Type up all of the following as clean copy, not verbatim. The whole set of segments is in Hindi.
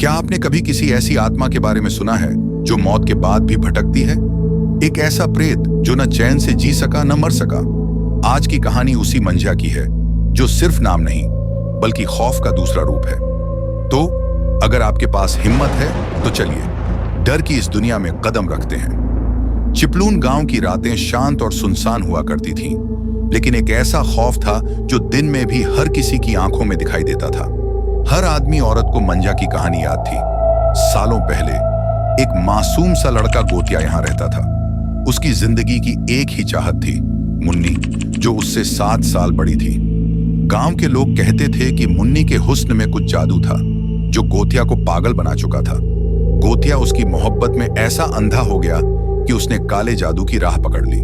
क्या आपने कभी किसी ऐसी आत्मा के बारे में सुना है जो मौत के बाद भी भटकती है? एक ऐसा प्रेत जो न चैन से जी सका न मर सका। आज की कहानी उसी मंझा की है जो सिर्फ नाम नहीं बल्कि खौफ का दूसरा रूप है। तो अगर आपके पास हिम्मत है तो चलिए डर की इस दुनिया में कदम रखते हैं। चिपलून गांव की रातें शांत और सुनसान हुआ करती थीं, लेकिन एक ऐसा खौफ था जो दिन में भी हर किसी की आंखों में दिखाई देता था। हर आदमी औरत को मंझा की कहानी याद थी। सालों पहले एक मासूम सा लड़का गोतिया यहां रहता था। उसकी जिंदगी की एक ही चाहत थी, मुन्नी, जो उससे 7 साल बड़ी थी। गांव के लोग कहते थे कि मुन्नी के हुस्न में कुछ जादू था जो गोतिया को पागल बना चुका था। गोतिया उसकी मोहब्बत में ऐसा अंधा हो गया कि उसने काले जादू की राह पकड़ ली।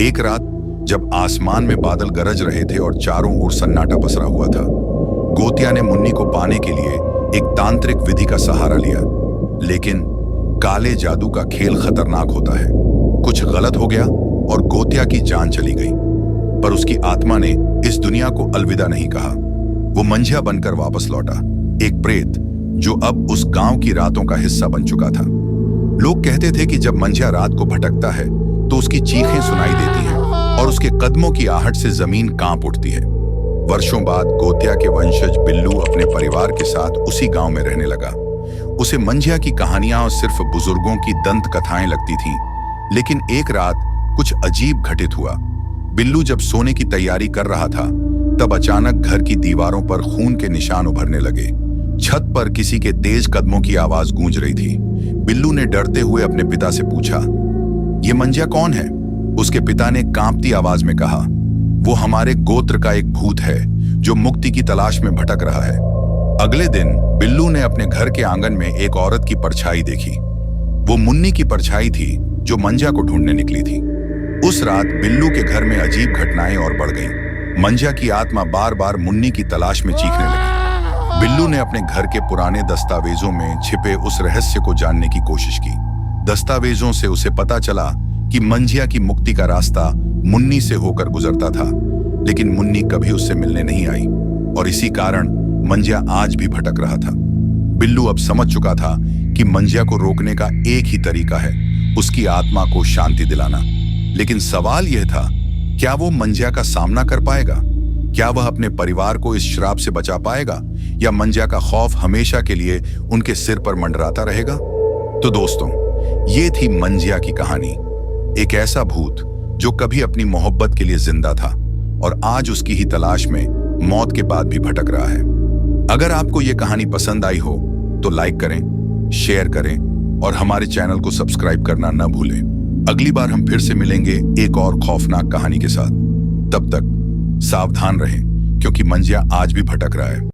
एक रात जब आसमान में बादल गरज रहे थे और चारों ओर सन्नाटा पसरा हुआ था, गोतिया ने मुन्नी को पाने के लिए एक तांत्रिक विधि का सहारा लिया। लेकिन काले जादू का खेल खतरनाक होता है। कुछ गलत हो गया और गोतिया की जान चली गई। पर उसकी आत्मा ने इस दुनिया को अलविदा नहीं कहा। वो मंझा बनकर वापस लौटा, एक प्रेत जो अब उस गांव की रातों का हिस्सा बन चुका था। लोग कहते थे कि जब मंझा रात को भटकता है तो उसकी चीखें सुनाई देती हैं और उसके कदमों की आहट से जमीन कांप उठती है। वर्षों बाद गोतिया के वंशज बिल्लू अपने परिवार के साथ उसी गांव में रहने लगा। उसे मंझा की कहानियां सिर्फ बुजुर्गों की दंत कथाएं लगती थीं, लेकिन एक रात कुछ अजीब घटित हुआ। बिल्लू जब सोने की तैयारी कर रहा था, तब अचानक घर की दीवारों पर खून के निशान उभरने लगे। छत पर किसी के तेज कदमों की आवाज गूंज रही थी। बिल्लू ने डरते हुए अपने पिता से पूछा, "ये मंझा कौन है?" उसके पिता ने कांपती आवाज में कहा, "वो हमारे गोत्र का एक भूत है जो मुक्ति की तलाश में भटक रहा है।" अगले दिन बिल्लू ने अपने घर के आंगन में एक औरत की परछाई देखी। वो मुन्नी की परछाई थी जो मंझा को ढूंढने निकली थी। उस रात बिल्लू के घर में अजीब घटनाएं और बढ़ गईं। मंझा की आत्मा बार बार मुन्नी की तलाश में चीखने लगी। बिल्लू ने अपने घर के पुराने दस्तावेजों में छिपे उस रहस्य को जानने की कोशिश की। दस्तावेजों से उसे पता चला कि मंझिया की मुक्ति का रास्ता मुन्नी से होकर गुजरता था, लेकिन मुन्नी कभी उससे मिलने नहीं आई और इसी कारण मंझिया आज भी भटक रहा था। बिल्लू अब समझ चुका था कि मंझिया को रोकने का एक ही तरीका है, उसकी आत्मा को शांति दिलाना। लेकिन सवाल यह था, क्या वो मंझिया का सामना कर पाएगा? क्या वह अपने परिवार को इस श्राप से बचा पाएगा, या मंझिया का खौफ हमेशा के लिए उनके सिर पर मंडराता रहेगा? तो दोस्तों, ये थी मंझिया की कहानी। एक ऐसा भूत जो कभी अपनी मोहब्बत के लिए जिंदा था और आज उसकी ही तलाश में मौत के बाद भी भटक रहा है। अगर आपको ये कहानी पसंद आई हो तो लाइक करें, शेयर करें और हमारे चैनल को सब्सक्राइब करना न भूलें। अगली बार हम फिर से मिलेंगे एक और खौफनाक कहानी के साथ। तब तक सावधान रहें, क्योंकि मंझिया आज भी भटक रहा है।